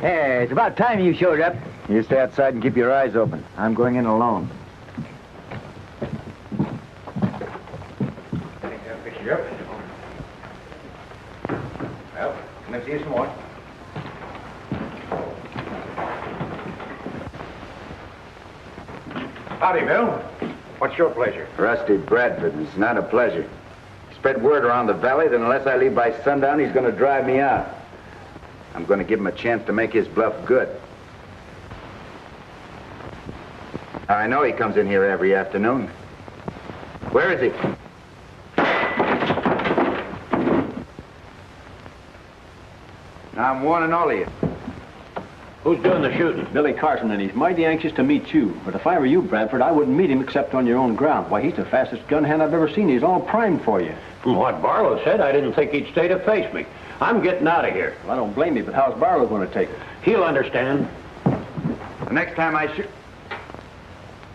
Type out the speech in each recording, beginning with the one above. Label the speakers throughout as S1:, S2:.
S1: Hey, it's about time you showed up.
S2: You stay outside and keep your eyes open. I'm going in alone.
S3: Pick you up. Well, come and see you some more. Howdy, Bill. What's your pleasure?
S2: Rusty Bradford. It's not a pleasure. Spread word around the valley that unless I leave by sundown, he's going to drive me out. I'm going to give him a chance to make his bluff good. I know he comes in here every afternoon. Where is he? Now, I'm warning all of you.
S4: Who's doing the shooting?
S5: Billy Carson, and he's mighty anxious to meet you. But if I were you, Bradford, I wouldn't meet him except on your own ground. Why, he's the fastest gun hand I've ever seen. He's all primed for you.
S4: From what Barlow said, I didn't think he'd stay to face me. I'm getting out of here.
S5: Well, I don't blame you, but how's Barlow going to take it?
S4: He'll understand.
S2: The next time I shoot...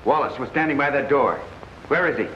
S2: Wallace was standing by that door. Where is he?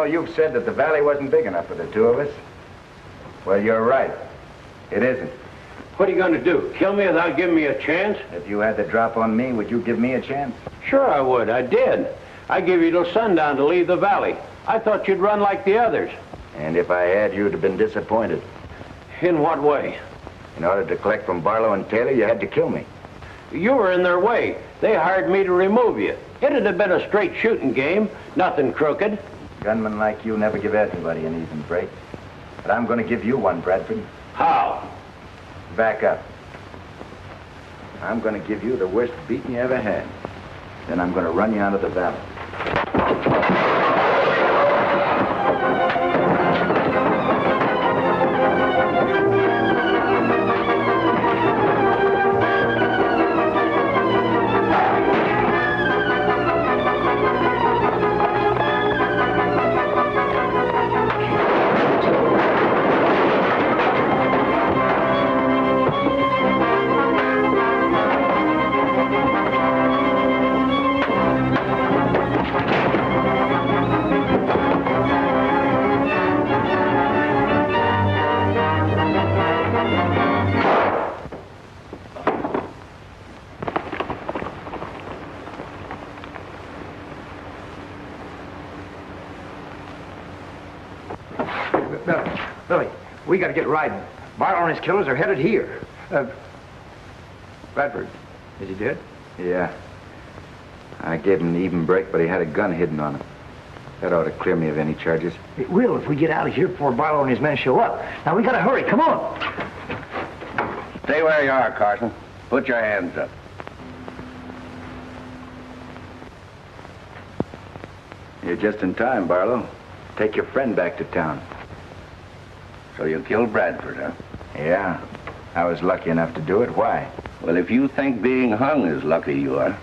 S2: You've said that the valley wasn't big enough for the two of us. Well, you're right. It isn't.
S4: What are you going to do? Kill me without giving me a chance?
S2: If you had the drop on me, would you give me a chance?
S4: Sure I would. I did. I gave you till sundown to leave the valley. I thought you'd run like the others.
S2: And if I had, you'd have been disappointed.
S4: In what way?
S2: In order to collect from Barlow and Taylor, you had to kill me.
S4: You were in their way. They hired me to remove you. It'd have been a straight shooting game, nothing crooked.
S2: Gunmen like you never give everybody an even break. But I'm going to give you one, Bradford.
S4: How?
S2: Back up. I'm going to give you the worst beating you ever had. Then I'm going to run you out of the valley.
S3: Billy, we got to get riding. Barlow and his killers are headed here. Bradford, is he dead?
S2: Yeah. I gave him an even break, but he had a gun hidden on him. That ought to clear me of any charges.
S3: It will if we get out of here before Barlow and his men show up. Now, we got to hurry. Come on.
S4: Stay where you are, Carson. Put your hands up.
S2: You're just in time, Barlow. Take your friend back to town.
S4: So you killed Bradford, huh?
S2: Yeah. I was lucky enough to do it. Why?
S4: Well, if you think being hung is lucky, you are.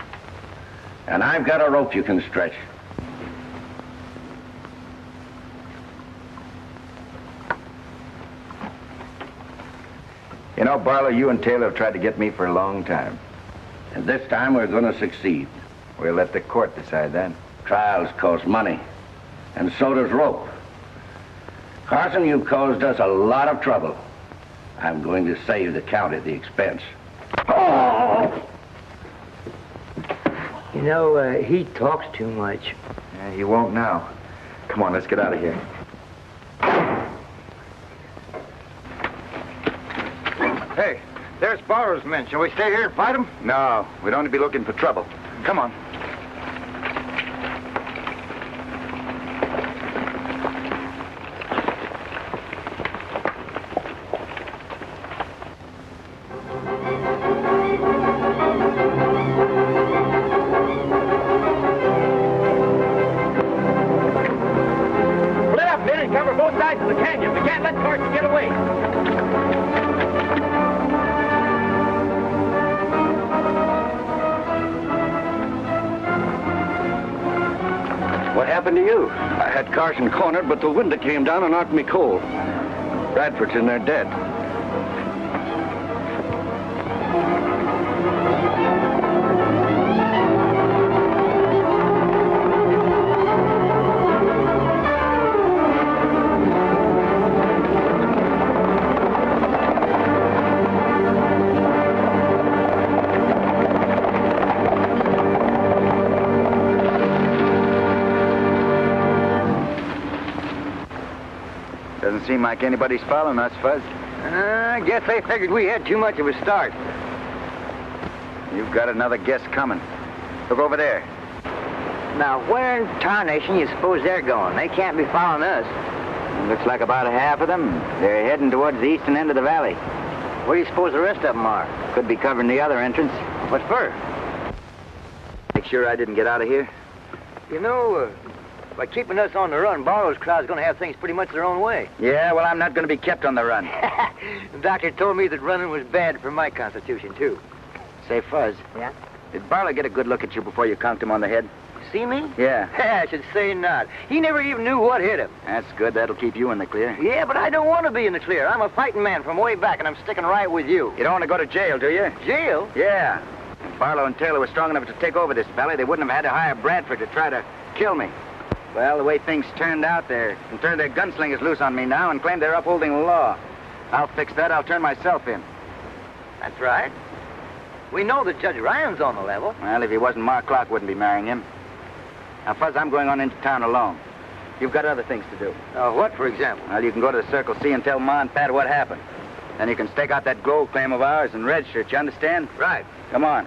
S4: And I've got a rope you can stretch.
S2: You know, Barlow, you and Taylor have tried to get me for a long time.
S4: And this time we're going to succeed.
S2: We'll let the court decide that.
S4: Trials cost money. And so does rope. Carson, you've caused us a lot of trouble. I'm going to save the county the expense.
S3: Oh! You know, he talks too much.
S2: Yeah, he won't now. Come on, let's get out of here.
S3: Hey, there's Barlow's men. Shall we stay here and fight them?
S2: No, we'd only be looking for trouble. Come on.
S3: Split up, men, and cover both sides of the canyon. We can't let Carson get away.
S4: What happened to you? I had Carson cornered, but the window came down and knocked me cold. Bradford's in there dead.
S2: Doesn't seem like anybody's following us, Fuzz.
S1: I guess they figured we had too much of a start.
S2: You've got another guess coming. Look over there.
S1: Now, where in tarnation you suppose they're going? They can't be following us.
S2: Looks like about a half of them. They're heading towards the eastern end of the valley.
S1: Where do you suppose the rest of them are?
S2: Could be covering the other entrance.
S1: What for?
S2: Make sure I didn't get out of here.
S1: You know, by keeping us on the run, Barlow's crowd's going to have things pretty much their own way.
S2: Yeah, well, I'm not going to be kept on the run.
S1: The doctor told me that running was bad for my constitution, too.
S2: Say, Fuzz.
S1: Yeah?
S2: Did Barlow get a good look at you before you conked him on the head?
S1: See me?
S2: Yeah.
S1: I should say not. He never even knew what hit him.
S2: That's good. That'll keep you in the clear.
S1: Yeah, but I don't want to be in the clear. I'm a fighting man from way back, and I'm sticking right with you.
S2: You don't want to go to jail, do you?
S1: Jail?
S2: Yeah. If Barlow and Taylor were strong enough to take over this valley, they wouldn't have had to hire Bradford to try to kill me. Well, the way things turned out, they can turn their gunslingers loose on me now and claim they're upholding the law. I'll fix that. I'll turn myself in.
S1: That's right. We know that Judge Ryan's on the level.
S2: Well, if he wasn't, Mark Clark wouldn't be marrying him. Now, Fuzz, I'm going on into town alone. You've got other things to do.
S1: What, for example?
S2: Well, you can go to the Circle C and tell Ma and Pat what happened. Then you can stake out that gold claim of ours and red shirt, you understand?
S1: Right.
S2: Come on.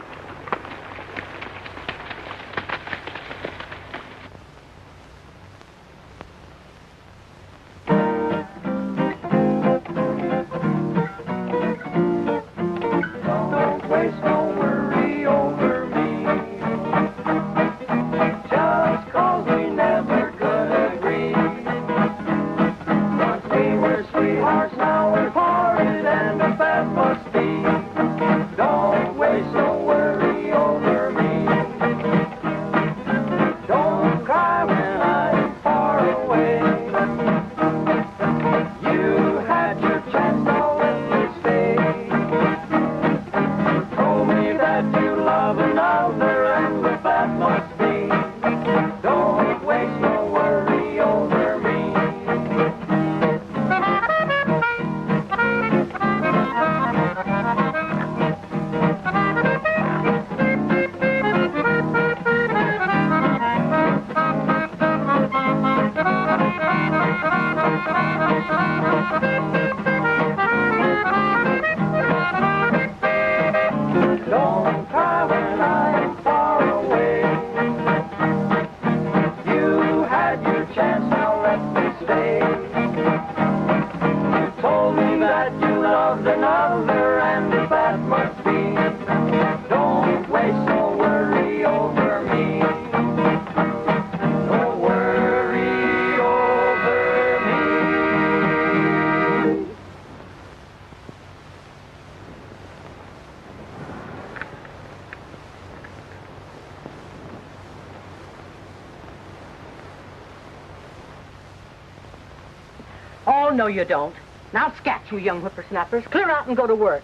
S6: no, you don't. Now scat, you young whippersnappers. Clear out and go to work.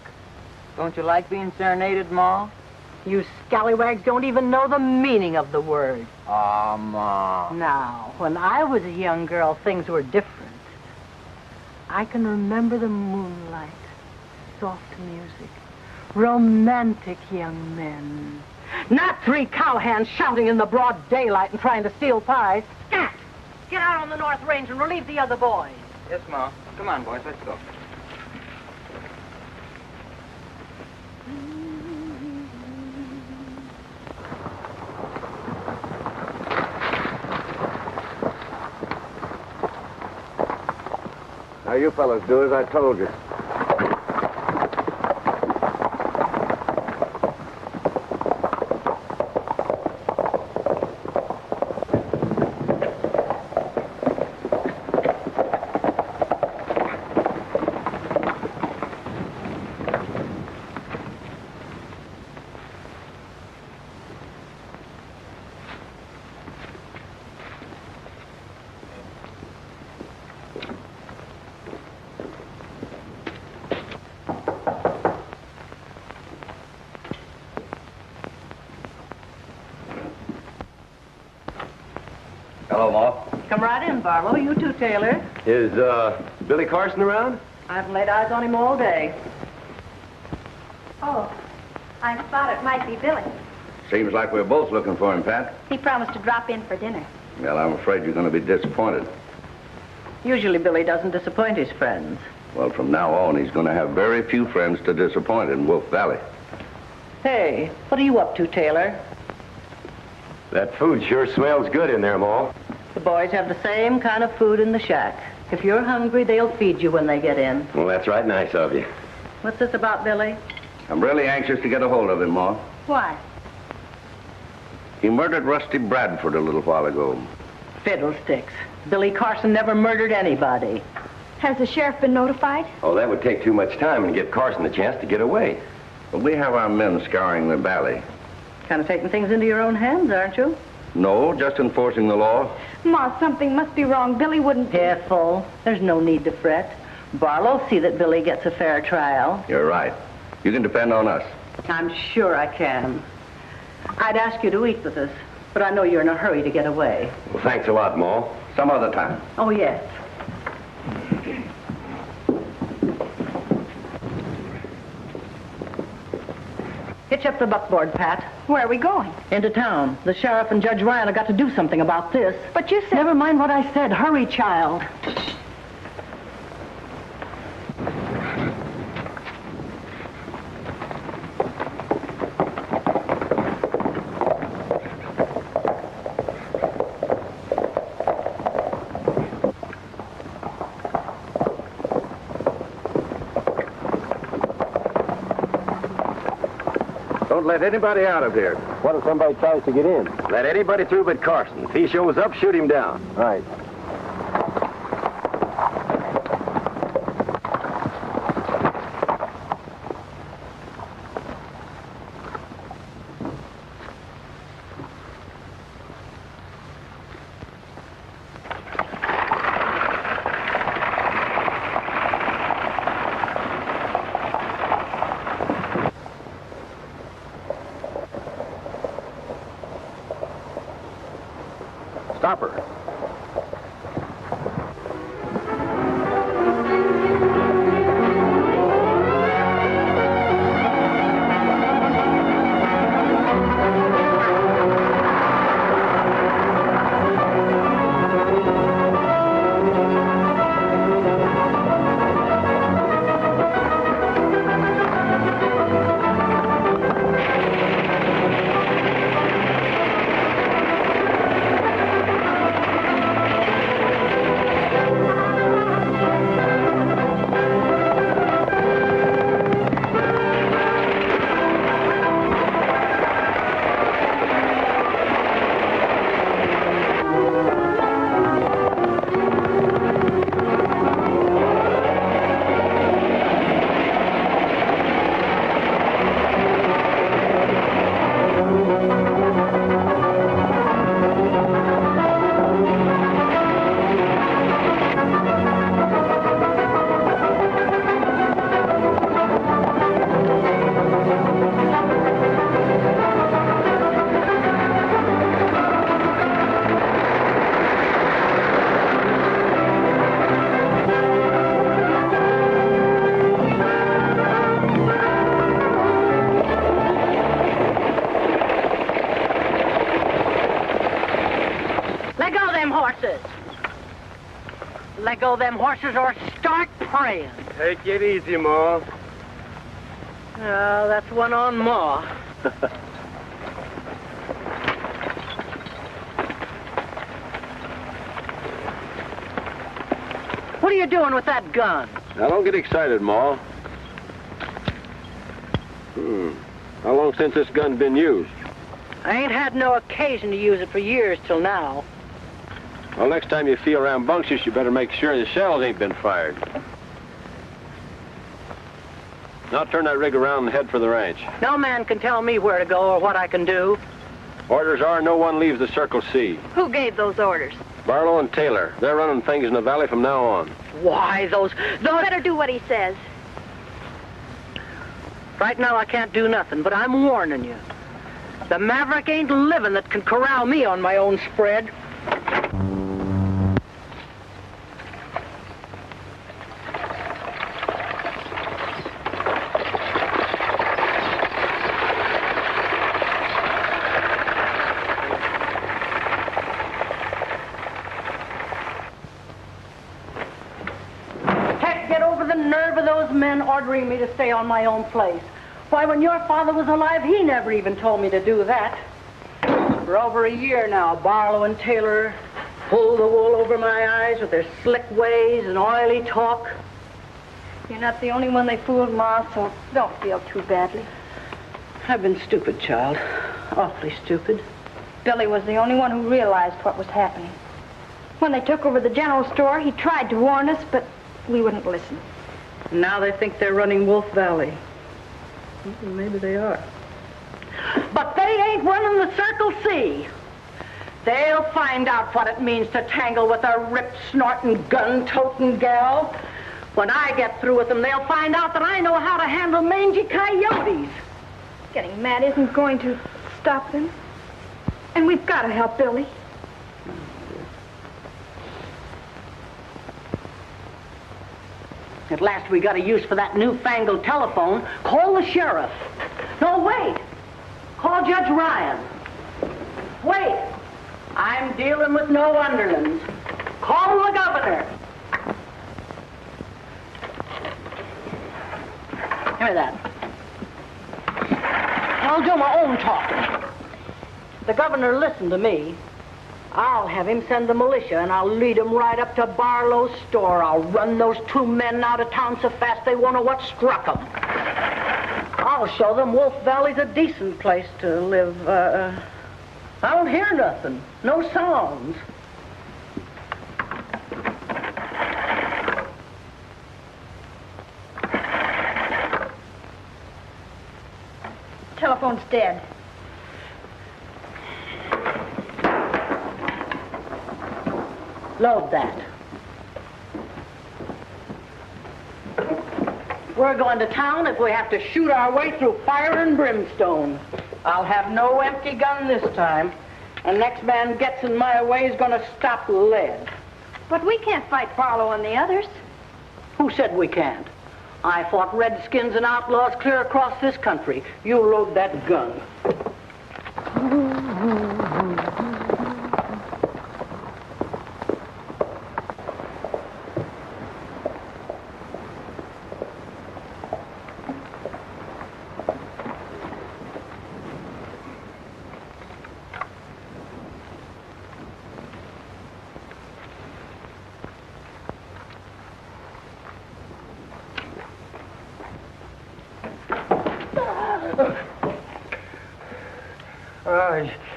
S1: Don't you like being serenaded, Ma?
S6: You scallywags don't even know the meaning of the word.
S1: Aw, Ma.
S6: Now, when I was a young girl, things were different. I can remember the moonlight, soft music, romantic young men. Not 3 cowhands shouting in the broad daylight and trying to steal pies. Scat! Get out on the North Range and relieve the other boys.
S1: Yes, Ma. Come on, boys, let's go.
S4: Now, you fellas do as I told you.
S5: Hello, Ma.
S6: Come right in, Barlow. You too, Taylor.
S5: Is, Billy Carson around?
S6: I haven't laid eyes on him all day.
S7: Oh, I thought it might be Billy.
S4: Seems like we're both looking for him, Pat.
S7: He promised to drop in for dinner.
S4: Well, I'm afraid you're going to be disappointed.
S6: Usually Billy doesn't disappoint his friends.
S4: Well, from now on, he's going to have very few friends to disappoint in Wolf Valley.
S6: Hey, what are you up to, Taylor?
S5: That food sure smells good in there, Ma.
S6: The boys have the same kind of food in the shack. If you're hungry, they'll feed you when they get in.
S5: Well, that's right nice of you.
S6: What's this about, Billy?
S4: I'm really anxious to get a hold of him, Ma.
S7: Why?
S4: He murdered Rusty Bradford a little while ago.
S6: Fiddlesticks. Billy Carson never murdered anybody.
S7: Has the sheriff been notified?
S5: Oh, that would take too much time and give Carson a chance to get away.
S4: But we have our men scouring the valley.
S6: Kind of taking things into your own hands, aren't you?
S4: No, just enforcing the law.
S7: Ma, something must be wrong. Billy wouldn't...
S6: Careful. There's no need to fret. Barlow'll see that Billy gets a fair trial.
S4: You're right. You can depend on us.
S6: I'm sure I can. I'd ask you to eat with us, but I know you're in a hurry to get away.
S5: Well, thanks a lot, Ma.
S4: Some other time.
S6: Oh, yes. Hitch up the buckboard, Pat.
S7: Where are we going?
S6: Into town. The sheriff and Judge Ryan have got to do something about this.
S7: But you said...
S6: Never mind what I said. Hurry, child.
S4: Don't let anybody out of here.
S5: What if somebody tries to get in? Let anybody through but Carson. If he shows up, shoot him down.
S4: Right. Stop her.
S6: this. Let go of them horses or start praying.
S3: Take it easy, Ma.
S6: Oh, that's one on Ma. What are you doing with that gun?
S5: Now, don't get excited, Ma. How long since this gun's been used?
S6: I ain't had no occasion to use it for years till now.
S5: Well, next time you feel rambunctious, you better make sure the shells ain't been fired. Now turn that rig around and head for the ranch.
S6: No man can tell me where to go or what I can do.
S5: Orders are no one leaves the Circle C.
S7: Who gave those orders?
S5: Barlow and Taylor. They're running things in the valley from now on.
S6: Why, those...
S7: Better do what he says.
S6: Right now I can't do nothing, but I'm warning you. The maverick ain't living that can corral me on my own spread. Get over the nerve of those men ordering me to stay on my own place. Why, when your father was alive, he never even told me to do that. For over a year now, Barlow and Taylor pull the wool over my eyes with their slick ways and oily talk.
S7: You're not the only one they fooled, Ma, so don't feel too badly.
S6: I've been stupid, child. Awfully stupid.
S7: Billy was the only one who realized what was happening. When they took over the general store, he tried to warn us, but we wouldn't listen.
S6: Now they think they're running Wolf Valley. Well, maybe they are. But they ain't running the Circle C. They'll find out what it means to tangle with a rip-snorting, gun-toting gal. When I get through with them, they'll find out that I know how to handle mangy coyotes.
S7: Getting mad isn't going to stop them. And we've got to help Billy.
S6: At last we got a use for that newfangled telephone. Call the sheriff. No, wait. Call Judge Ryan. Wait. I'm dealing with no underlings. Call the governor. Give me that. I'll do my own talking. The governor listened to me. I'll have him send the militia, and I'll lead them right up to Barlow's store. I'll run those two men out of town so fast they won't know what struck them. I'll show them Wolf Valley's a decent place to live. I don't hear nothing. No sounds.
S7: Telephone's dead.
S6: Load that. We're going to town if we have to shoot our way through fire and brimstone. I'll have no empty gun this time. And next man gets in my way is going to stop lead.
S7: But we can't fight Barlow and the others.
S6: Who said we can't? I fought redskins and outlaws clear across this country. You load that gun.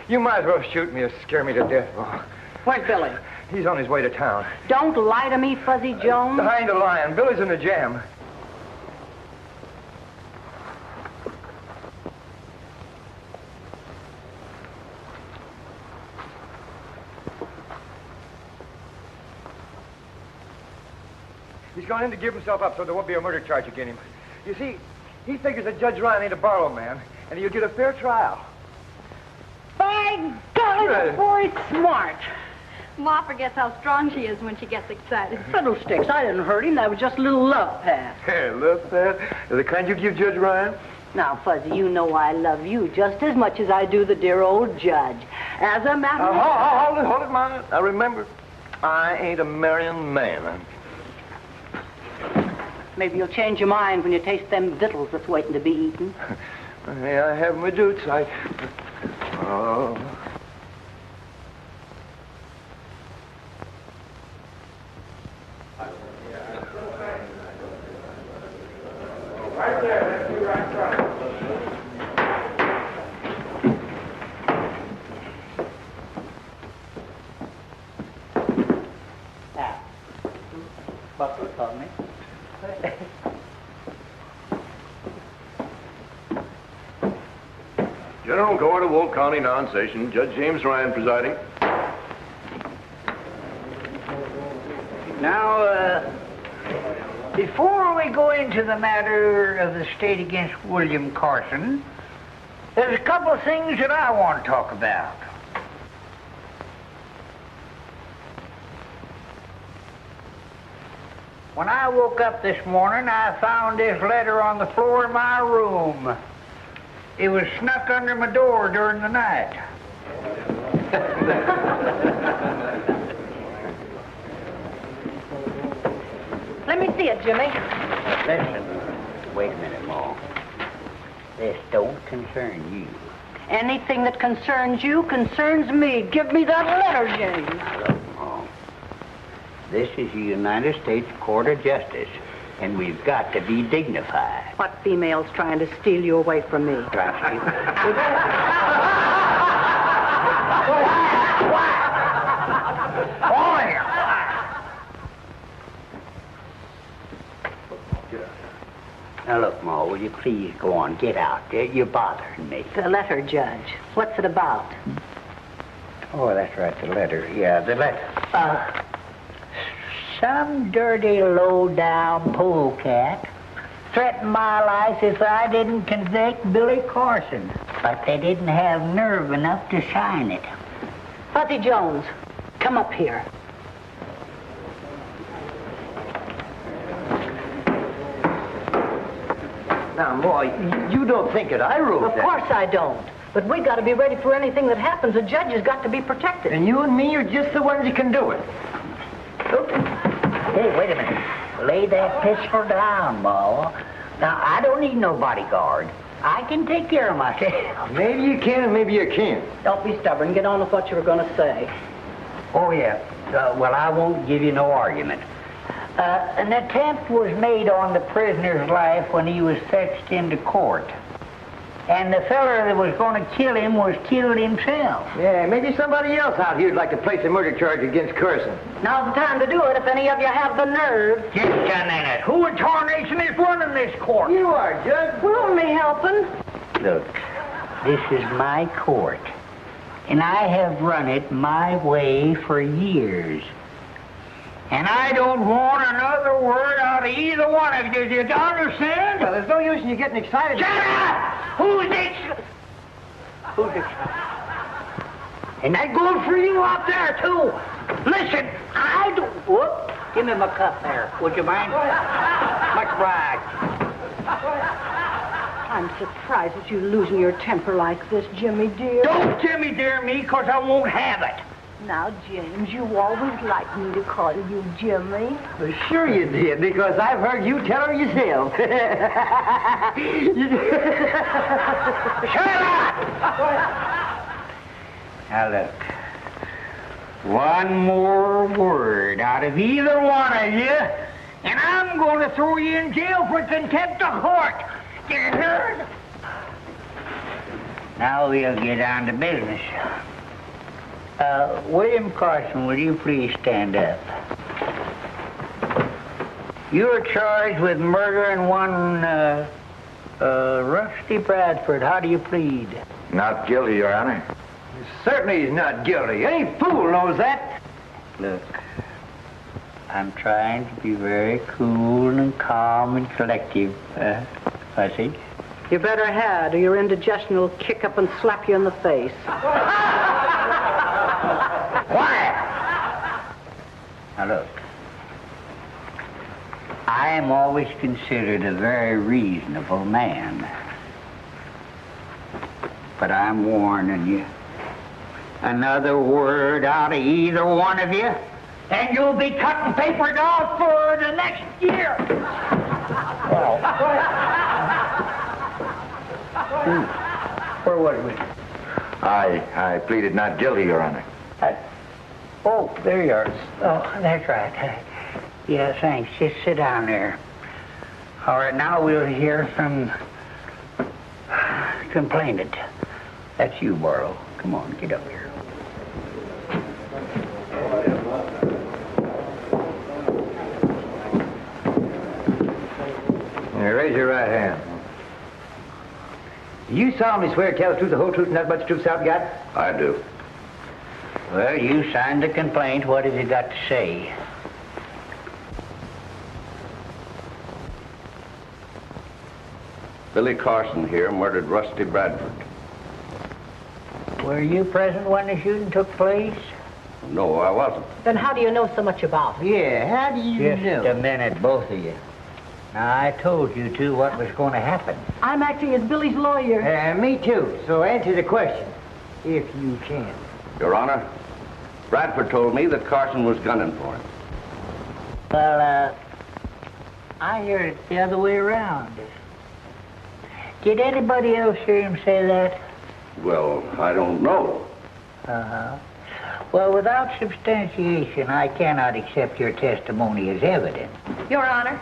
S3: You might as well shoot me or scare me to death, Ma.
S6: Where's Billy?
S3: He's on his way to town.
S6: Don't lie to me, Fuzzy Jones.
S3: I ain't a lying. Billy's in a jam. He's gone in to give himself up so there won't be a murder charge against him. You see, he figures that Judge Ryan ain't a Barlow man, and he'll get a fair trial.
S6: By golly, the boy's smart.
S7: Ma forgets how strong she is when she gets excited.
S6: Fiddlesticks, I didn't hurt him. That was just a little love pat.
S3: Hey, love that? The kind you give Judge Ryan?
S6: Now, Fuzzy, you know I love you just as much as I do the dear old judge. As a matter of
S3: Hold it, Mama. Now, remember,
S8: I ain't a marrying man.
S9: Maybe you'll change your mind when you taste them victuals that's waiting to be eaten.
S8: May I have my doots? Oh.
S3: Right there, that's you right front.
S9: Now, buckle for me.
S8: General Court of Will County non-session. Judge James Ryan presiding.
S10: Now, before we go into the matter of the state against William Carson, there's a couple of things that I want to talk about. When I woke up this morning, I found this letter on the floor of my room. It was snuck under my door during the night.
S9: Let me see it, Jimmy.
S10: Listen, wait a minute, Ma. This don't concern you.
S9: Anything that concerns you concerns me. Give me that letter, James.
S10: Now, look, Ma. This is the United States Court of Justice, and we've got to be dignified.
S9: What female's trying to steal you away from me?
S10: Trust you. Now, look, Ma, will you please go on? Get out. You're bothering me.
S9: The letter, Judge. What's it about?
S10: Oh, that's right, the letter. Yeah, the letter. Some dirty, low-down polecat threatened my life if I didn't convict Billy Carson. But they didn't have nerve enough to sign it.
S9: Fuzzy Jones, come up here.
S1: Now, boy, you don't think that I wrote that?
S9: Of course I don't. But we got to be ready for anything that happens. A judge has got to be protected.
S1: And you and me are just the ones that can do it.
S10: Hey, wait a minute. Lay that pistol down, Ma. Now, I don't need no bodyguard. I can take care of myself.
S1: Maybe you can and maybe you can't.
S9: Don't be stubborn. Get on with what you were going to say.
S10: Oh, yeah. Well, I won't give you no argument. An attempt was made on the prisoner's life when he was fetched into court. And the feller that was going to kill him was killed himself.
S1: Yeah, maybe somebody else out here would like to place a murder charge against Carson.
S9: Now's the time to do it if any of you have the nerve.
S10: Just a minute. Who in tarnation is running this court?
S1: You are, Judge.
S9: We're only helping.
S10: Look, this is my court. And I have run it my way for years. And I don't want another word out of either one of you. Do you understand?
S1: Well, there's no use in you getting excited.
S10: Shut up! Who's this? Who's this? And that goes for you out there, too. Listen, I don't... Whoop. Give me my cup there. Would you mind? Much obliged.
S9: I'm surprised at you losing your temper like this, Jimmy dear.
S10: Don't Jimmy dear me, because I won't have it.
S9: Now, James, you always liked me to call you Jimmy.
S1: Well, sure you did, because I've heard you tell her yourself.
S10: Shut up! Now, look. One more word out of either one of you, and I'm going to throw you in jail for contempt of court. You heard? Now we'll get on to business. William Carson, will you please stand up? You're charged with murdering one, Rusty Bradford. How do you plead?
S2: Not guilty, Your Honor.
S1: Certainly he's not guilty. Any fool knows that.
S10: Look, I'm trying to be very cool and calm and collective, Fuzzy.
S9: You better had, or your indigestion will kick up and slap you in the face.
S10: Quiet! Now look, I am always considered a very reasonable man. But I'm warning you. Another word out of either one of you, And you'll be cutting paper dolls for the next year. Well, where was we?
S2: I pleaded not guilty, Your Honor.
S10: Oh, there you are. Oh, that's right. Yeah, thanks. Just sit down there. All right, now we'll hear from complainant. That's you, Barlow. Come on, get up here.
S3: Now, raise your right hand. Do you solemnly swear to tell the truth, the whole truth, and nothing but the truth, so help you God?
S4: I do.
S10: Well, you signed the complaint. What have you got to say?
S4: Billy Carson here murdered Rusty Bradford.
S10: Were you present when the shooting took place?
S4: No, I wasn't.
S9: Then how do you know so much about it?
S3: Yeah, how do you
S10: Just
S3: know?
S10: a minute, both of you. Now, I told you two what was going to happen.
S9: I'm acting as Billy's lawyer.
S3: Me too. So answer the question, if you can.
S4: Your Honor, Bradford told me that Carson was gunning for him.
S10: Well, I heard it the other way around. Did anybody else hear him say that?
S4: Well, I don't know.
S10: Uh-huh. Well, without substantiation, I cannot accept your testimony as evidence.
S7: Your Honor,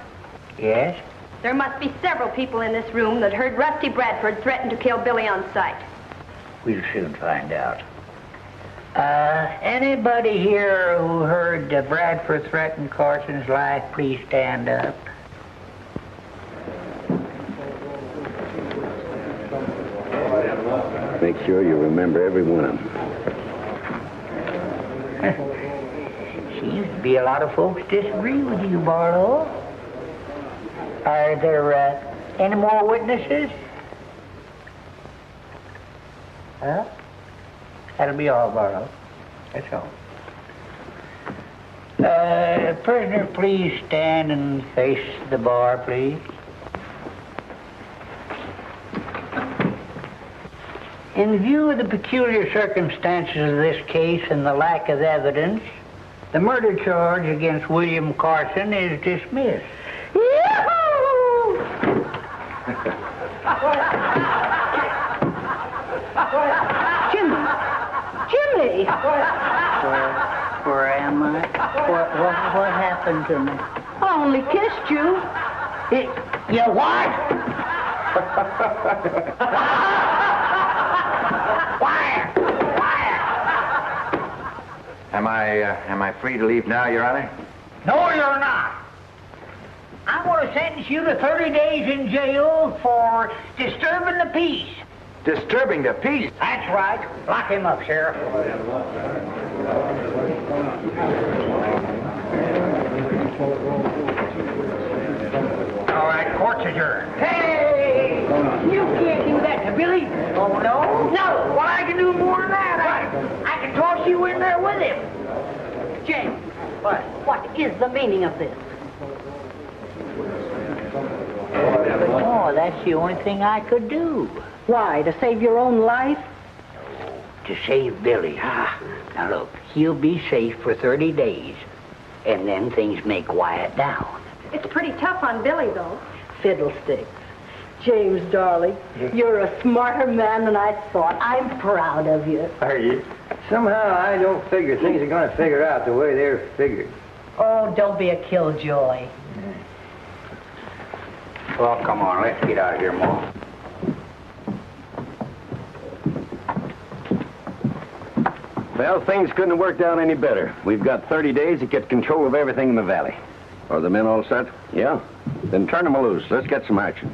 S10: Yes?
S7: there must be several people in this room that heard Rusty Bradford threaten to kill Billy on sight.
S10: We'll soon find out. Anybody here who heard Bradford threaten Carson's life, please stand up.
S4: Make sure you remember every one of them.
S10: Seems to be a lot of folks disagree with you, Barlow. Are there any more witnesses? Huh? That'll be all, Barlow. That's all. Prisoner, please stand and face the bar, please. In view of the peculiar circumstances of this case and the lack of evidence, the murder charge against William Carson is dismissed.
S7: Yahoo! Jimmy!
S10: Where am I? What happened to me?
S9: I only kissed you.
S10: You what? Fire!
S2: Am I free to leave now, Your Honor?
S10: No, you're not. I'm going to sentence you to 30 days in jail for disturbing the peace.
S2: Disturbing the peace?
S10: That's right. Lock him up, Sheriff. All right, court's adjourned. Hey! You can't do that to Billy. Oh, no? No. Well, I can do more than that. I can toss you in there with him.
S9: James,
S10: What?
S9: what is the meaning of this?
S10: Oh, that's the only thing I could do.
S9: Why, to save your own life?
S10: To save Billy. Now look, he'll be safe for 30 days, and then things may quiet down.
S7: It's pretty tough on Billy, though.
S9: Fiddlesticks. James, darling, you're a smarter man than I thought. I'm proud of you.
S3: Are you? Somehow I don't figure things are going to figure out the way they're figured.
S9: Oh, don't be a killjoy.
S10: Well, come on, let's get out of here, Ma.
S5: Well, things couldn't have worked out any better. We've got 30 days to get control of everything in the valley.
S4: Are the men all set?
S5: Yeah?
S4: Then turn them loose. Let's get some action.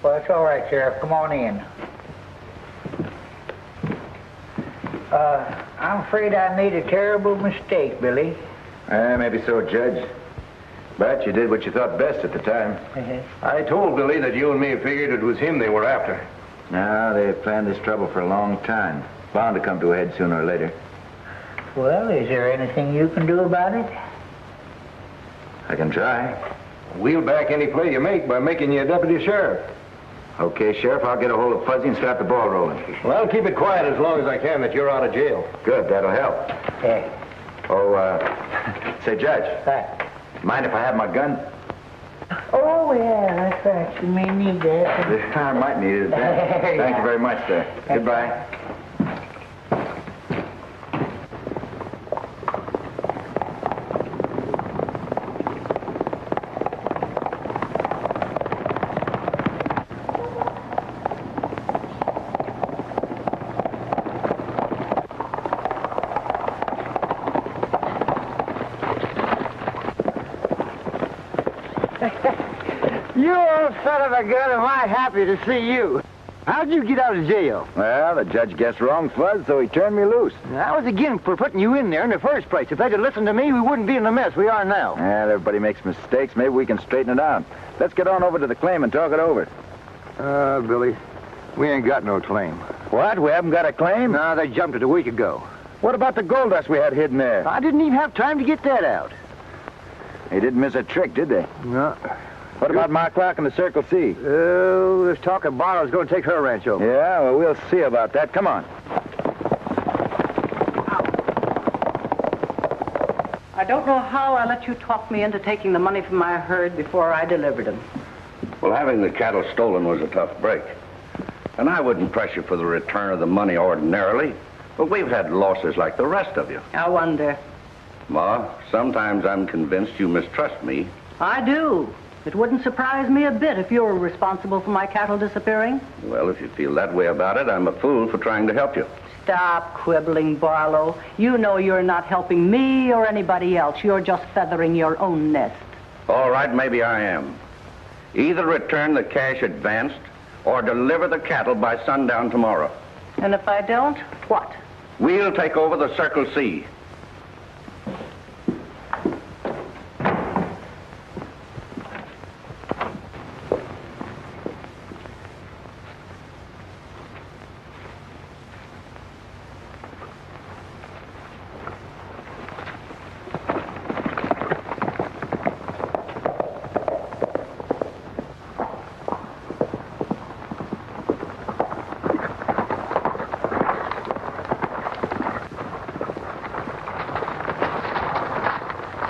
S10: Well, it's all right, Sheriff. Come on in. I'm afraid I made a terrible mistake, Billy.
S2: Maybe so, Judge. But you did what you thought best at the time.
S8: I told Billy that you and me figured it was him they were after.
S2: Now, they've planned this trouble for a long time. Bound to come to a head sooner or later.
S10: Well, is there anything you can do about it?
S2: I can try.
S8: We'll back any play you make by making you a deputy sheriff.
S2: Okay, Sheriff, I'll get a hold of Fuzzy and start the ball rolling.
S8: Well, I'll keep it quiet as long as I can that you're out of jail.
S2: Good, that'll help.
S10: Yeah.
S2: Oh, say, Judge, mind if I have my gun?
S10: Oh, yeah, that's right. You may need that.
S2: I might need it. Thank you very much, sir. Goodbye.
S1: You old son of a gun, am I happy to see you. How'd you get out of jail?
S2: Well, the judge guessed wrong, Fuzz, so he turned me loose.
S1: I was again for putting you in there in the first place. If they'd have listened to me, we wouldn't be in the mess we are now.
S2: Well, everybody makes mistakes. Maybe we can straighten it out. Let's get on over to the claim and talk it over.
S1: Billy, we ain't got no claim.
S2: What? We haven't got a claim?
S1: No, they jumped it a week ago.
S2: What about the gold dust we had hidden there?
S1: I didn't even have time to get that out.
S2: They didn't miss a trick, did they?
S1: No.
S2: What about my clock and the Circle C?
S1: Oh, this talk of Barlow's going to take her ranch over.
S2: Yeah, well, we'll see about that. Come on.
S6: I don't know how I let you talk me into taking the money from my herd before I delivered them.
S4: Well, having the cattle stolen was a tough break. And I wouldn't press you for the return of the money ordinarily, but we've had losses like the rest of you.
S6: I wonder.
S4: Ma, sometimes I'm convinced you mistrust me.
S6: I do. It wouldn't surprise me a bit if you were responsible for my cattle disappearing.
S4: Well, if you feel that way about it, I'm a fool for trying to help you.
S6: Stop quibbling, Barlow. You know you're not helping me or anybody else. You're just feathering your own nest.
S4: All right, maybe I am. Either return the cash advanced or deliver the cattle by sundown tomorrow.
S6: And if I don't, what?
S4: We'll take over the Circle C.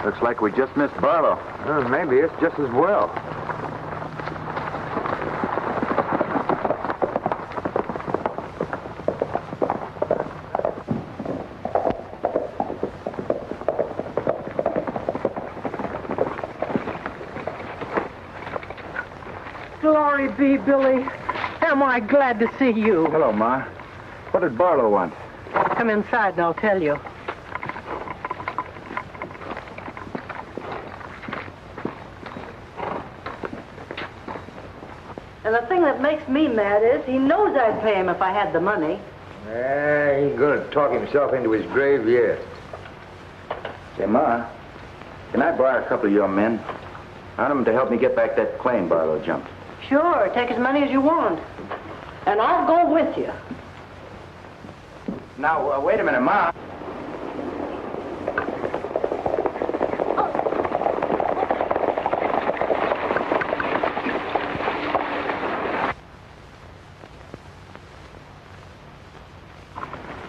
S2: Looks like we just missed Barlow.
S1: Maybe it's just as well. Glory be, Billy. Am I glad to see you.
S2: Hello, Ma. What did Barlow want?
S6: Come inside and I'll tell you. And the thing that makes me mad is he knows I'd pay him if I had the money.
S1: He's going to talk himself into his grave yet.
S2: Say, Ma, can I borrow a couple of your men? I want them to help me get back that claim Barlow jumped.
S6: Sure, take as many as you want. And I'll go with you.
S2: Now, wait a minute, Ma.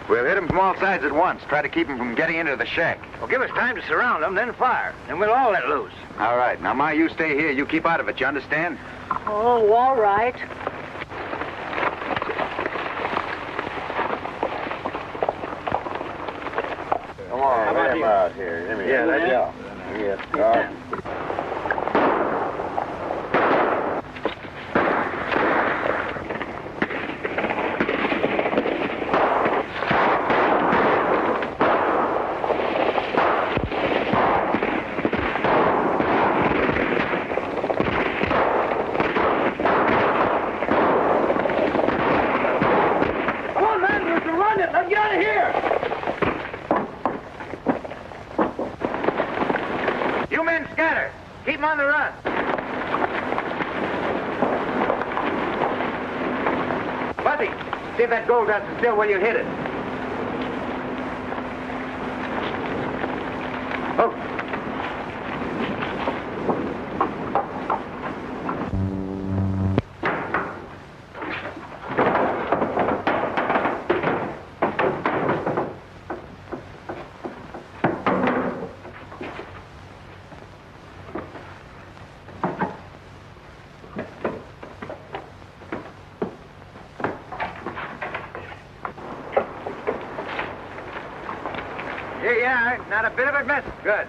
S2: We'll hit him from all sides at once. Try to keep him from getting into the shack.
S1: Well, give us time to surround them, then fire. And we'll all let loose.
S2: All right. Now, Ma, you stay here. You keep out of it. You understand?
S6: Oh, all right.
S8: Come on, let him out here. Yeah, let's go. Yeah.
S1: Come on, man, we can run it. Let's get out of here. on the run.
S2: Fuzzy, see if that gold dust is still where you hit it. Oh.
S1: Here you are. Not a bit of it missing.
S2: Good.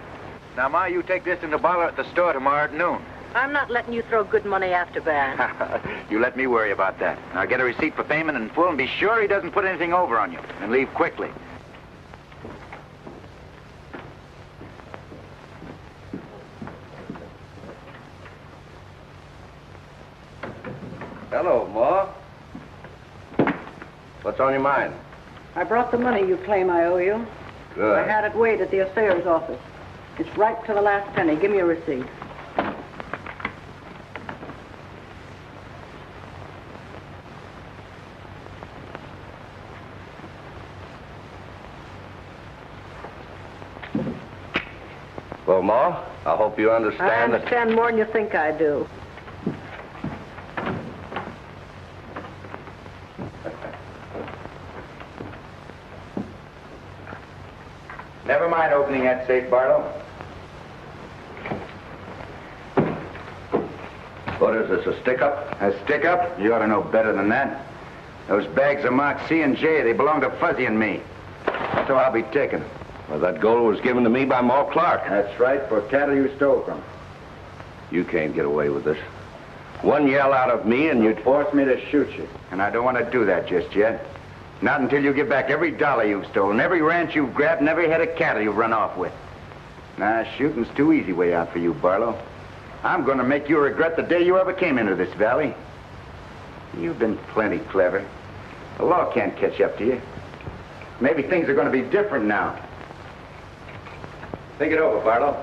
S2: Now, Ma, you take this in the bottle at the store tomorrow at noon.
S6: I'm not letting you throw good money after bad.
S2: You let me worry about that. Now, get a receipt for payment in full and be sure he doesn't put anything over on you. And leave quickly.
S4: Hello, Ma. What's on your mind?
S9: I brought the money you claim I owe you.
S4: Good.
S9: I had it weighed at the assayer's office. It's right to the last penny. Give me a receipt.
S4: Well, Ma, I hope you
S9: I
S4: understand that...
S9: understand more than you think I do.
S2: Never mind opening that safe, Barlow.
S4: What is this, a stick-up?
S2: A stick-up? You ought to know better than that. Those bags are marked C and J. They belong to Fuzzy and me. So I'll be taken.
S4: Well, that gold was given to me by Ma Clark.
S2: That's right, for cattle you stole from.
S4: You can't get away with this. One yell out of me and you'd...
S2: Force me to shoot you. And I don't want to do that just yet. Not until you give back every dollar you've stolen, every ranch you've grabbed, and every head of cattle you've run off with. Nah, shooting's too easy way out for you, Barlow. I'm going to make you regret the day you ever came into this valley. You've been plenty clever. The law can't catch up to you. Maybe things are going to be different now. Think it over, Barlow.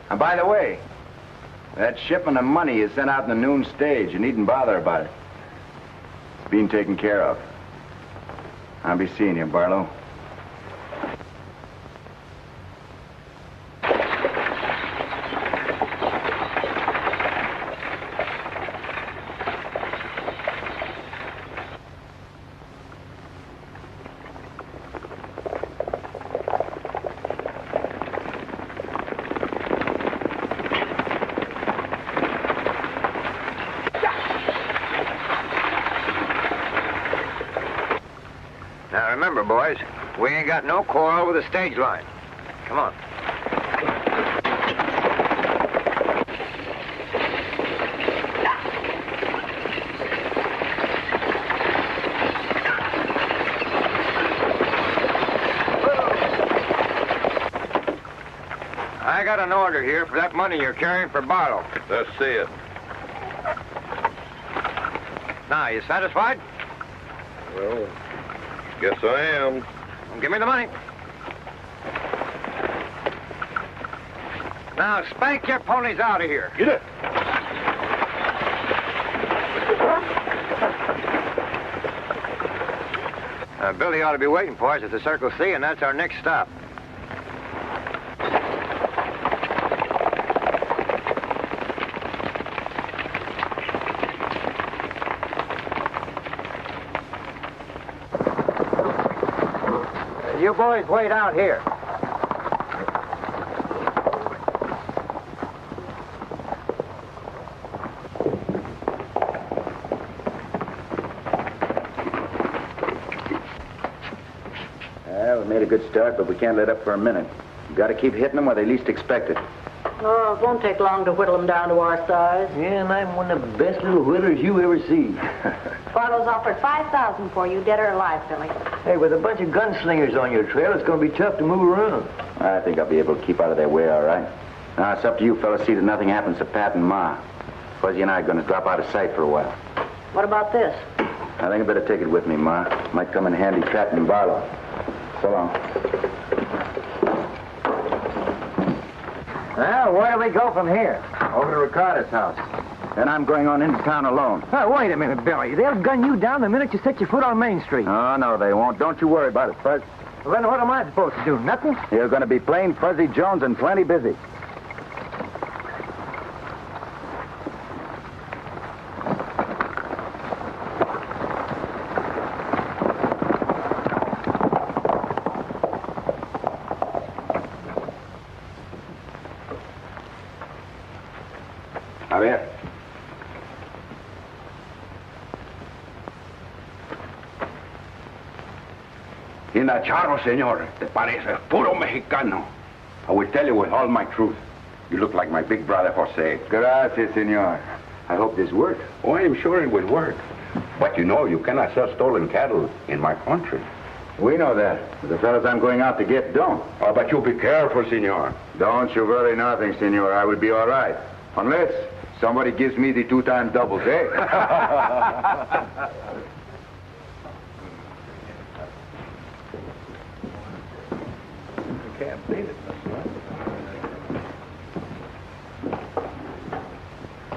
S2: And by the way, that shipment of money is sent out in the noon stage. You needn't bother about it. It's being taken care of. I'll be seeing you, Barlow.
S1: Now remember, boys, we ain't got no quarrel with the stage line. Come on. I got an order here for that money you're carrying for Barlow.
S8: Let's see it.
S1: Now, you satisfied?
S8: Well, guess I am.
S1: Well, give me the money. Now, spank your ponies out of here.
S8: Get it.
S1: Billy ought to be waiting for us at the Circle C, and that's our next stop. You boys wait out here.
S2: Well, we made a good start, but we can't let up for a minute. We've got to keep hitting them where they least expect it.
S9: Oh, it won't take long to whittle them down to our size.
S5: Yeah, and I'm one of the best little whitters you ever see.
S7: Barlow's offered $5,000 for you, dead or alive, Billy.
S5: Hey, with a bunch of gunslingers on your trail, it's going to be tough to move around.
S2: I think I'll be able to keep out of their way, all right. Now, it's up to you fellas to see that nothing happens to Pat and Ma. Fuzzy and I are going to drop out of sight for a while.
S9: What about this?
S2: I think I better take it with me, Ma. Might come in handy trapping Barlow. So long.
S3: Well, where do we go from here?
S2: Over to Ricardo's house. Then I'm going on into town alone.
S3: Oh, wait a minute, Billy. They'll gun you down the minute you set your foot on Main Street.
S2: Oh, no, they won't. Don't you worry about it, Fuzz.
S3: Well, then what am I supposed to do? Nothing?
S2: You're going to be plain Fuzzy Jones and plenty busy.
S4: A ver. Inacharo, señor. Te pareces puro mexicano. I will tell you with all my truth. You look like my big brother, Jose.
S2: Gracias, senor. I hope this works.
S4: Oh, I am sure it will work. But you know, you cannot sell stolen cattle in my country.
S2: We know that. But the fellas I'm going out to get don't.
S4: Oh, but you be careful, senor.
S2: Don't you worry nothing, senor. I will be all right. Unless somebody gives me the 2 times doubles, eh?
S4: Can't beat it,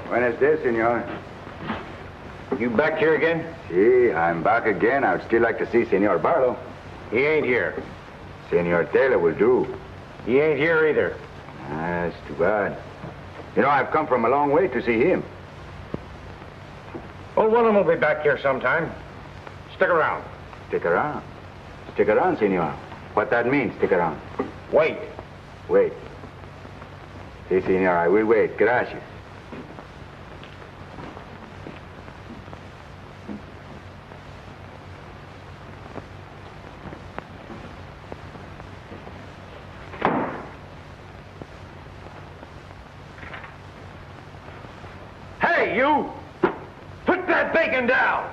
S2: Buenos dias, senor.
S3: You back here again?
S2: See, I'm back again. I would still like to see Senor Barlow.
S3: He ain't here.
S2: Senor Taylor will do.
S3: He ain't here either.
S2: That's too bad. You know, I've come from a long way to see him.
S3: Oh, one of them will be back here sometime. Stick around.
S2: Stick around. Stick around, senor. What that means, stick around.
S3: Wait.
S2: Wait. Si, senor, I will wait. Gracias.
S3: Hey, you! Put that bacon down!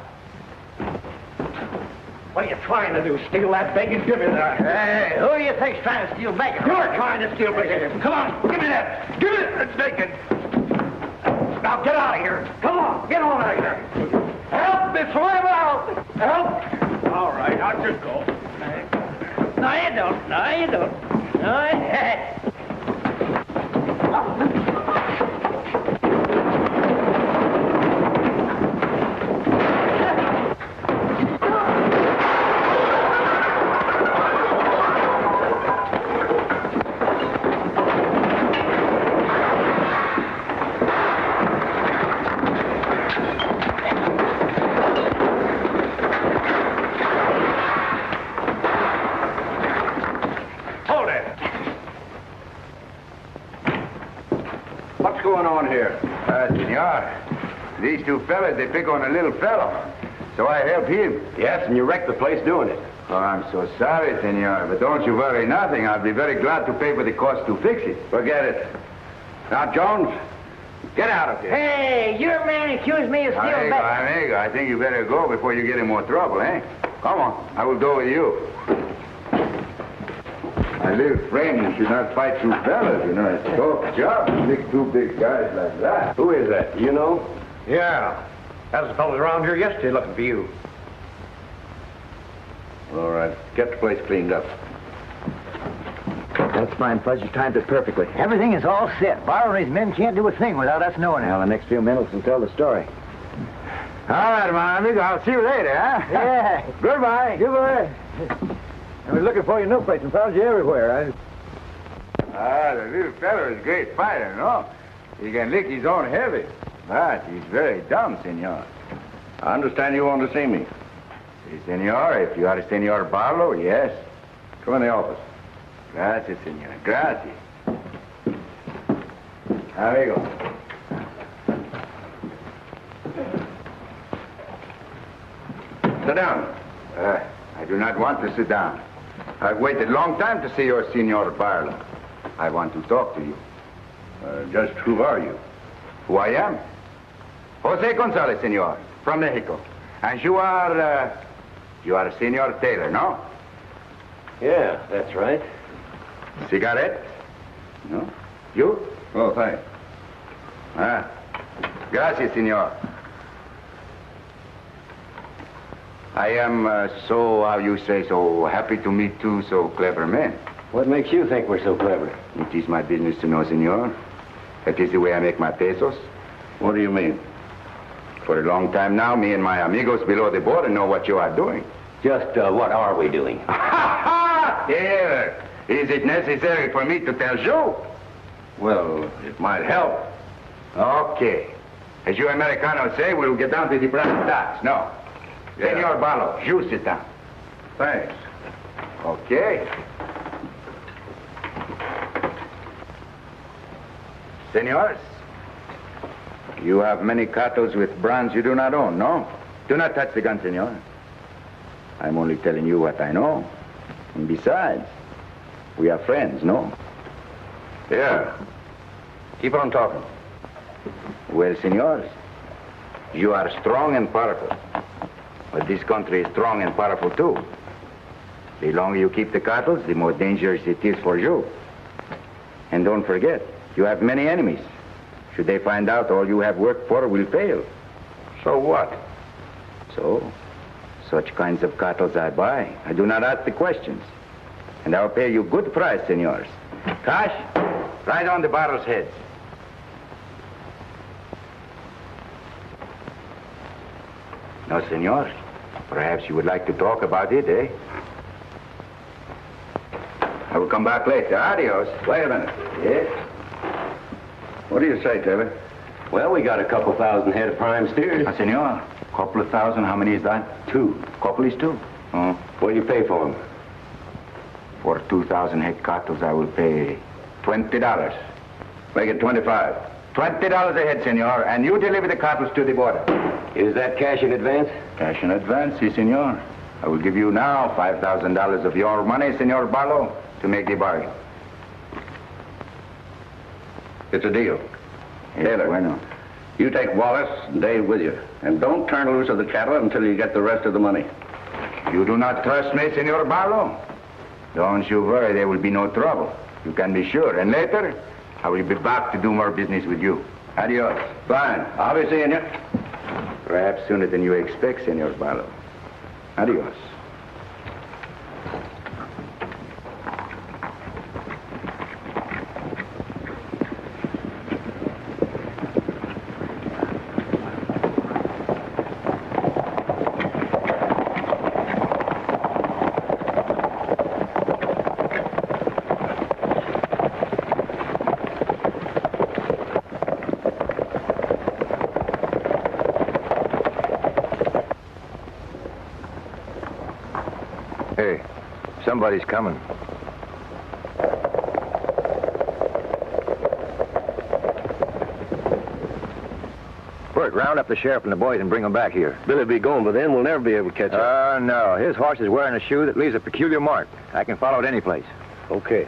S3: What are you trying to do? Steal that bacon? Give me that. Hey, who do you think's trying to steal bacon? You're trying to steal bacon. Come on, give me that. Give me that bacon. Now get out of here. Come on, get on out of here. Help me swim out. Help. All right, I'll just go.
S10: No, you don't. No, you don't. No,
S4: What's going on here?
S2: Senor, these 2 fellas, they pick on a little fellow. So I help him.
S4: Yes, and you wrecked the place doing it.
S2: Oh, I'm so sorry, senor, but don't you worry nothing. I'll be very glad to pay for the cost to fix it.
S4: Forget it. Now, Jones, get out of here.
S10: Hey, your man accused me of stealing
S2: Amigo,
S10: bacon.
S2: amigo, I think you better go before you get in more trouble, eh? Come on, I will go with you. My little friend, you should not fight 2 fellas, you know. It's a tough job to pick 2 big guys like that.
S4: Who is that? Do you know?
S3: Yeah. That was the fellow around here yesterday looking for you.
S4: All right. Get the place cleaned up.
S1: That's fine, Fudge. You timed it perfectly. Everything is all set. Barlow and his men can't do a thing without us knowing it.
S2: Well, the next few minutes will tell the story. All right, my amigo. I'll see you later, huh?
S1: Yeah.
S2: Goodbye.
S3: Goodbye. I was looking for you no place and found you everywhere.
S2: The little fellow is a great fighter, no? He can lick his own heavy. But he's very dumb, senor.
S4: I understand you want to see me.
S2: Si, senor. If you are Senor Barlow, yes.
S4: Come in the office.
S2: Gracias, senor. Gracias. Amigo.
S4: Sit down.
S2: I do not want to sit down. I've waited a long time to see your Senor Barlow. I want to talk to you.
S4: Just who are you?
S2: Who I am? Jose Gonzalez, senor, from Mexico. And you are Senor Taylor, no?
S5: Yeah, that's right.
S2: Cigarette? No? You?
S4: Oh, thanks.
S2: Gracias, senor. I am so, how you say, so happy to meet two so clever men.
S4: What makes you think we're so clever?
S2: It is my business to know, senor. That is the way I make my pesos.
S4: What do you mean?
S2: For a long time now, me and my amigos below the border know what you are doing.
S4: Just what are we doing?
S2: Here. Is it necessary for me to tell you?
S4: Well, it might help.
S2: Okay. As you Americanos say, we'll get down to the brass tacks. No.
S4: Yeah.
S2: Senor Barlow, you sit down.
S4: Thanks.
S2: Okay. Senors, you have many cattle with brands you do not own, no? Do not touch the gun, senor. I'm only telling you what I know. And besides, we are friends, no?
S4: Yeah. Keep on talking.
S2: Well, senors, you are strong and powerful. But this country is strong and powerful, too. The longer you keep the cattle, the more dangerous it is for you. And don't forget, you have many enemies. Should they find out all you have worked for will fail.
S4: So what?
S2: So, such kinds of cattle I buy. I do not ask the questions. And I'll pay you good price, senors. Cash, right on the barrel's heads. No, senor. Perhaps you would like to talk about it, eh? I will come back later. Adios.
S4: Wait a minute.
S2: Yes?
S4: What do you say, Taylor? Well, we got a couple thousand head of prime steers.
S2: Senor, couple of thousand, how many is that?
S4: 2.
S2: Couple is 2. Oh.
S4: What do you pay for them?
S2: For 2,000 head cattle, I will pay $20.
S4: Make it 25.
S2: $20 a head, senor, and you deliver the cattle to the border.
S4: Is that cash in advance?
S2: Cash in advance, si, senor. I will give you now $5,000 of your money, Senor Barlow, to make the bargain.
S4: It's a deal.
S2: Taylor, bueno.
S4: You take Wallace and Dave with you, and don't turn loose of the cattle until you get the rest of the money.
S2: You do not trust me, Senor Barlow? Don't you worry, there will be no trouble. You can be sure. And later, I will be back to do more business with you. Adios.
S4: Fine. I'll be seeing you.
S2: Perhaps sooner than you expect, Senor Barlow. Adios.
S1: Hey, somebody's coming. Bert, round up the sheriff and the boys and bring them back here.
S4: Billy'll be gone, but then we'll never be able to catch up.
S1: No. His horse is wearing a shoe that leaves a peculiar mark. I can follow it any place.
S4: Okay.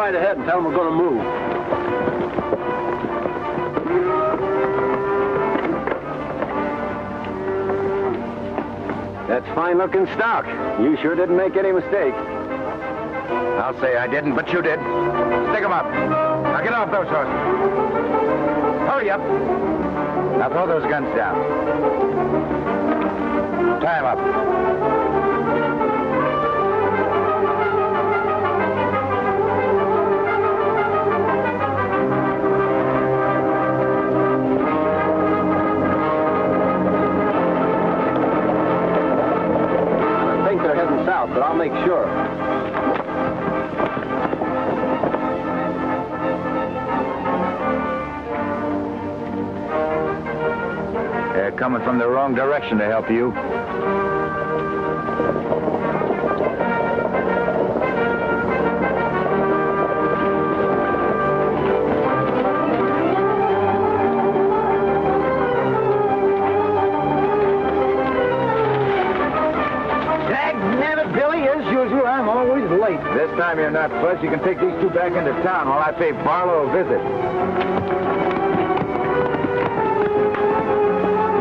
S5: Ahead and tell them we're going to move. That's fine-looking stock. You sure didn't make any mistake.
S2: I'll say I didn't, but you did. Stick 'em up. Now get off those horses. Hurry up. Now throw those guns down. Tie 'em up.
S5: South, but
S2: coming from the wrong direction to help you. This time you're not, Fuzz. You can take these two back into town while I pay Barlow a visit.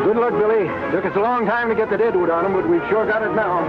S5: Good luck, Billy. Took us a long time to get the deadwood on him, but we've sure got it now.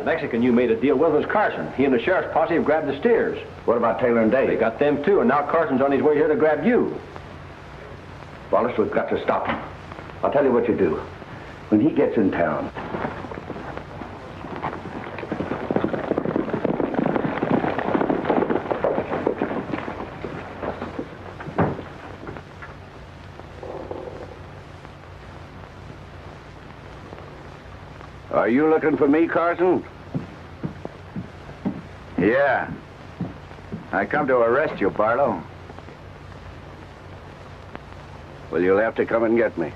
S5: Mexican you made a deal with was Carson. He and the sheriff's posse have grabbed the steers.
S4: What about Taylor and Dave?
S5: They got them too, and now Carson's on his way here to grab you.
S4: Wallace, we've got to stop him. I'll tell you what you do. When he gets in town, are you looking for me, Carson?
S2: Yeah. I come to arrest you, Barlow.
S4: Well, you'll have to come and get me.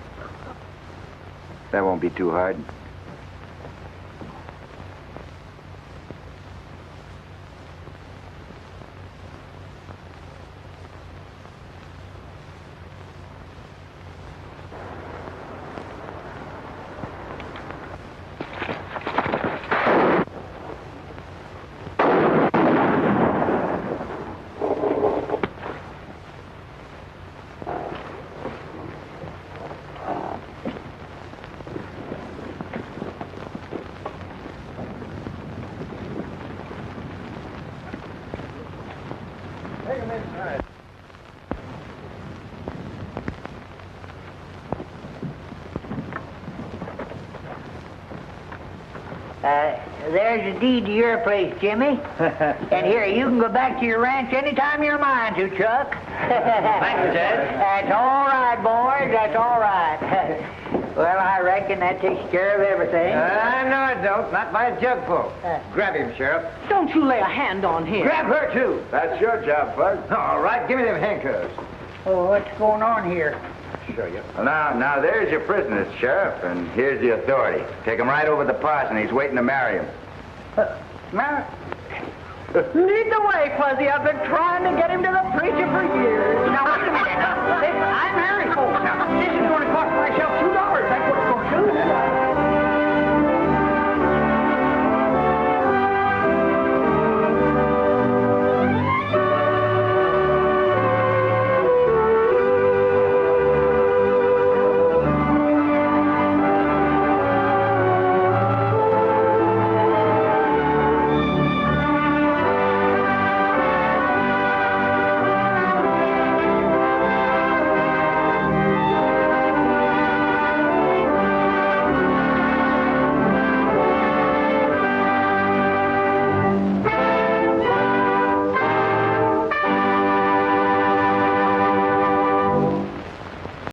S2: That won't be too hard.
S10: There's the deed to your place, Jimmy. And here, you can go back to your ranch anytime you're mind to, Chuck.
S3: Thank you, Ted.
S10: That's all right, boys. That's all right. Well, I reckon that takes care of everything.
S3: No, it don't. Not by a jugful. Grab him, Sheriff.
S6: Don't you lay a hand on him.
S3: Grab her, too.
S2: That's your job, Fuzz.
S3: All right, give me them handcuffs.
S10: Oh, what's going on here?
S3: Show you.
S2: Well, now, there's your prisoners, Sheriff, and here's the authority. Take him right over to the parson. He's waiting to marry him.
S10: Mar-
S6: Lead the way, Fuzzy. I've been trying to get him to the preacher for years.
S10: Now, wait a minute. Now, I'm